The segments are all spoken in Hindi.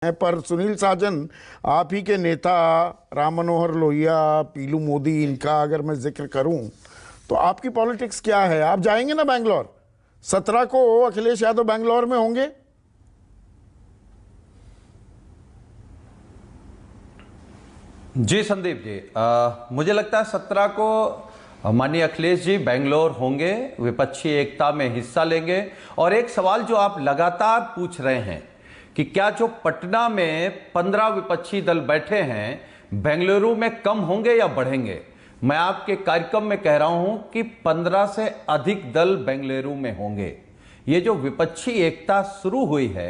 पर सुनील साजन, आप ही के नेता राम मनोहर लोहिया, पीलू मोदी, इनका अगर मैं जिक्र करूं तो आपकी पॉलिटिक्स क्या है? आप जाएंगे ना बैंगलोर? 17 को अखिलेश यादव बैंगलोर में होंगे। जी संदीप जी, मुझे लगता है 17 को माननीय अखिलेश जी बेंगलोर होंगे, विपक्षी एकता में हिस्सा लेंगे। और एक सवाल जो आप लगातार पूछ रहे हैं कि क्या जो पटना में 15 विपक्षी दल बैठे हैं बेंगलुरु में कम होंगे या बढ़ेंगे, मैं आपके कार्यक्रम में कह रहा हूं कि 15 से अधिक दल बेंगलुरु में होंगे। ये जो विपक्षी एकता शुरू हुई है,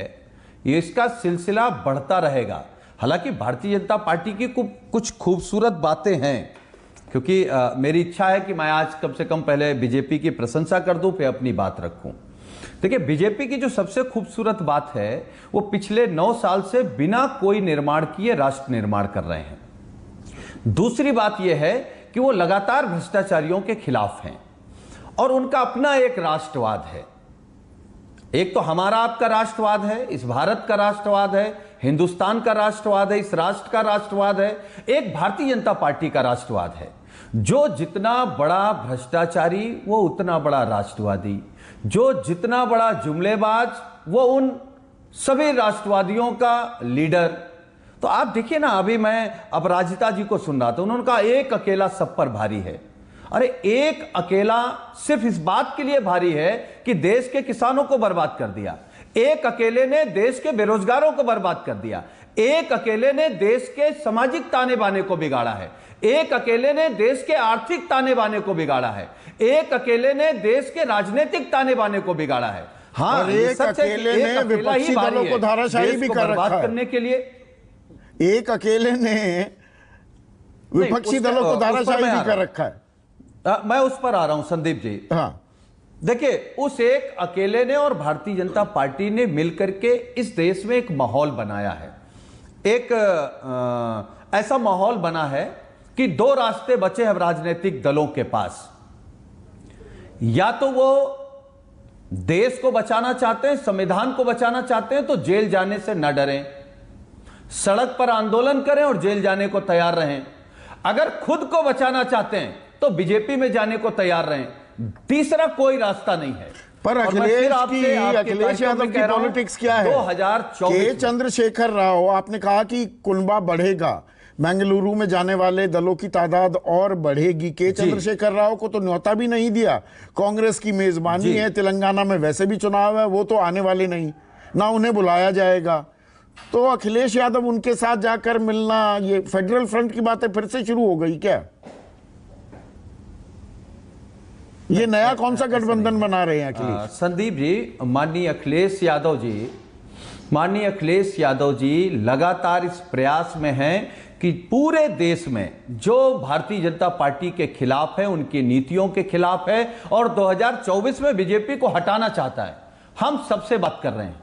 ये इसका सिलसिला बढ़ता रहेगा। हालांकि भारतीय जनता पार्टी की कुछ खूबसूरत बातें हैं, क्योंकि मेरी इच्छा है कि मैं आज कम से कम पहले बीजेपी की प्रशंसा कर दूं, फिर अपनी बात रखूं। देखिए, बीजेपी की जो सबसे खूबसूरत बात है, वो पिछले 9 साल से बिना कोई निर्माण किए राष्ट्र निर्माण कर रहे हैं। दूसरी बात यह है कि वो लगातार भ्रष्टाचारियों के खिलाफ हैं और उनका अपना एक राष्ट्रवाद है। एक तो हमारा आपका राष्ट्रवाद है, इस भारत का राष्ट्रवाद है, हिंदुस्तान का राष्ट्रवाद है, इस राष्ट्र का राष्ट्रवाद है। एक भारतीय जनता पार्टी का राष्ट्रवाद है। जो जितना बड़ा भ्रष्टाचारी वो उतना बड़ा राष्ट्रवादी, जो जितना बड़ा जुमलेबाज वो उन सभी राष्ट्रवादियों का लीडर। तो आप देखिए ना, अभी मैं अपराजिता जी को सुन रहा था, उन्होंने कहा एक अकेला सब पर भारी है। अरे एक अकेला सिर्फ इस बात के लिए भारी है कि देश के किसानों को बर्बाद कर दिया, एक अकेले ने देश के बेरोजगारों को बर्बाद कर दिया, एक अकेले ने देश के सामाजिक ताने बाने को बिगाड़ा है, एक अकेले ने देश के आर्थिक ताने बाने को बिगाड़ा है, एक अकेले ने देश के राजनीतिक ताने बाने को बिगाड़ा है। हाँ, और एक अकेले ने विपक्षी दलों को धाराशायी भी कर रखा है करने के लिए। एक अकेले ने विपक्षी दलों को धाराशायी भी कर रखा है। मैं उस पर आ रहा हूं संदीप जी। हाँ, देखिए, उस एक अकेले ने और भारतीय जनता पार्टी ने मिलकर के इस देश में एक माहौल बनाया है। एक ऐसा माहौल बना है कि 2 रास्ते बचे हैं राजनीतिक दलों के पास। या तो वो देश को बचाना चाहते हैं, संविधान को बचाना चाहते हैं, तो जेल जाने से न डरें, सड़क पर आंदोलन करें और जेल जाने को तैयार रहें। अगर खुद को बचाना चाहते हैं तो बीजेपी में जाने को तैयार रहें। तीसरा कोई रास्ता नहीं है। पर अखिलेश यादव की पॉलिटिक्स क्या है? 2024 के चंद्रशेखर राव, आपने कहा कि कुनबा बढ़ेगा, बेंगलुरु में जाने वाले दलों की तादाद और बढ़ेगी। के चंद्रशेखर राव को तो न्योता भी नहीं दिया। कांग्रेस की मेजबानी है, तेलंगाना में वैसे भी चुनाव है, वो तो आने वाले नहीं, ना उन्हें बुलाया जाएगा। तो अखिलेश यादव उनके साथ जाकर मिलना, ये फेडरल फ्रंट की बातें फिर से शुरू हो गई क्या? ये नया कौन सा गठबंधन बना रहे हैं अखिलेश? संदीप जी, माननीय अखिलेश यादव जी लगातार इस प्रयास में हैं कि पूरे देश में जो भारतीय जनता पार्टी के खिलाफ है, उनकी नीतियों के खिलाफ है और 2024 में बीजेपी को हटाना चाहता है। हम सबसे बात कर रहे हैं,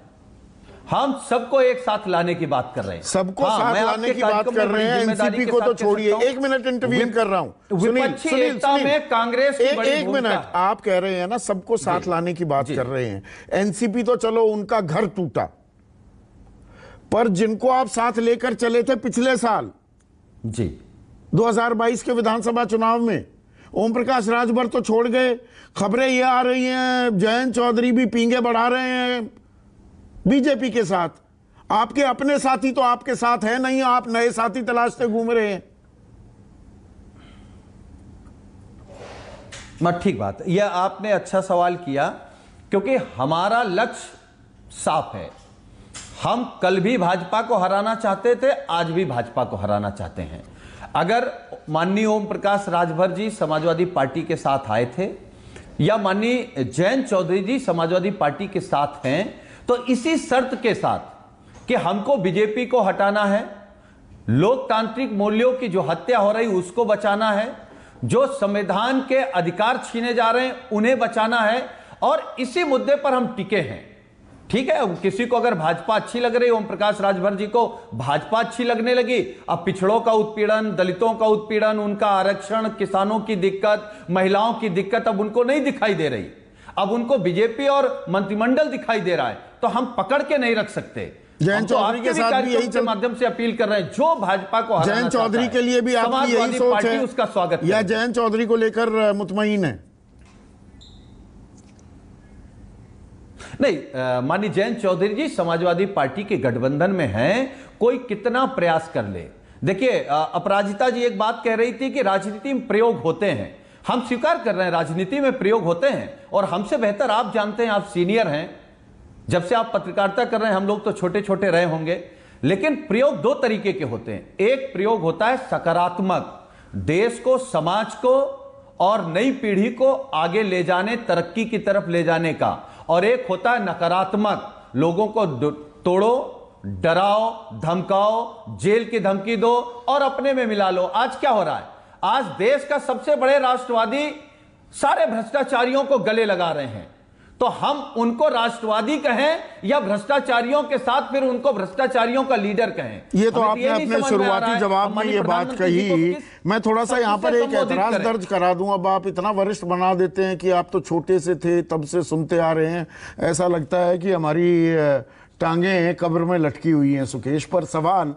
हम सबको एक साथ लाने की बात कर रहे हैं, सबको साथ लाने की बात कर रहे हैं। एनसीपी को तो छोड़िए, 1 मिनट इंटरवीन कर रहा हूं। विपक्षी एकता में कांग्रेस की बड़ी एक मिनट, आप कह रहे हैं ना सबको साथ लाने की बात कर रहे हैं। एनसीपी तो चलो उनका घर टूटा, पर जिनको आप साथ लेकर चले थे पिछले साल जी 2022 के विधानसभा चुनाव में, ओम प्रकाश राजभर तो छोड़ गए। खबरें ये आ रही हैं जयंत चौधरी भी पींगे बढ़ा रहे हैं बीजेपी के साथ। आपके अपने साथी तो आपके साथ है नहीं, आप नए साथी तलाशते घूम रहे हैं। ठीक बात, यह आपने अच्छा सवाल किया, क्योंकि हमारा लक्ष्य साफ है। हम कल भी भाजपा को हराना चाहते थे, आज भी भाजपा को हराना चाहते हैं। अगर माननीय ओम प्रकाश राजभर जी समाजवादी पार्टी के साथ आए थे या माननीय जयंत चौधरी जी समाजवादी पार्टी के साथ हैं, तो इसी शर्त के साथ कि हमको बीजेपी को हटाना है, लोकतांत्रिक मूल्यों की जो हत्या हो रही उसको बचाना है, जो संविधान के अधिकार छीने जा रहे हैं उन्हें बचाना है, और इसी मुद्दे पर हम टिके हैं। ठीक है, किसी को अगर भाजपा अच्छी लग रही, ओम प्रकाश राजभर जी को भाजपा अच्छी लगने लगी, अब पिछड़ों का उत्पीड़न, दलितों का उत्पीड़न, उनका आरक्षण, किसानों की दिक्कत, महिलाओं की दिक्कत अब उनको नहीं दिखाई दे रही, अब उनको बीजेपी और मंत्रिमंडल दिखाई दे रहा है, तो हम पकड़ के नहीं रख सकते। जयंत हम तो चौधरी के आपके साथ भी कार्यक्रम यही के माध्यम से अपील कर रहे हैं, जो भाजपा को हराना जयंत चाहता चौधरी है, के लिए भी आपकी यही समाजवादी सोच पार्टी है उसका स्वागत या करेगी। जयंत चौधरी को लेकर मुतमईन है? नहीं, माननीय जयंत चौधरी जी समाजवादी पार्टी के गठबंधन में हैं, कोई कितना प्रयास कर ले। देखिए, अपराजिता जी एक बात कह रही थी कि राजनीति में प्रयोग होते हैं। हम स्वीकार कर रहे हैं, राजनीति में प्रयोग होते हैं, और हमसे बेहतर आप जानते हैं, आप सीनियर हैं, जब से आप पत्रकारिता कर रहे हैं, हम लोग तो छोटे छोटे रहे होंगे। लेकिन प्रयोग दो तरीके के होते हैं। एक प्रयोग होता है सकारात्मक, देश को, समाज को और नई पीढ़ी को आगे ले जाने, तरक्की की तरफ ले जाने का, और एक होता है नकारात्मक, लोगों को तोड़ो, डराओ, धमकाओ, जेल की धमकी दो और अपने में मिला लो। आज क्या हो रहा है? आज देश का सबसे बड़े राष्ट्रवादी सारे भ्रष्टाचारियों को गले लगा रहे हैं, तो हम उनको राष्ट्रवादी कहें या भ्रष्टाचारियों के साथ फिर उनको भ्रष्टाचारियों का लीडर कहें? ये तो हमें आपने नहीं अपने समझ में आ रहा शुरुआती है। जवाब हम में माननीय ये बात प्रधानमंत्री जी को कही। किस मैं थोड़ा सा यहाँ पर से एक संबोधित ऐतराज करें? दर्ज करा दूं। अब आप इतना वरिष्ठ बना देते हैं कि आप तो छोटे से थे, तब से सुनते आ रहे हैं, ऐसा लगता है कि हमारी टांगें कब्र में लटकी हुई हैं। सुकेश पर सवाल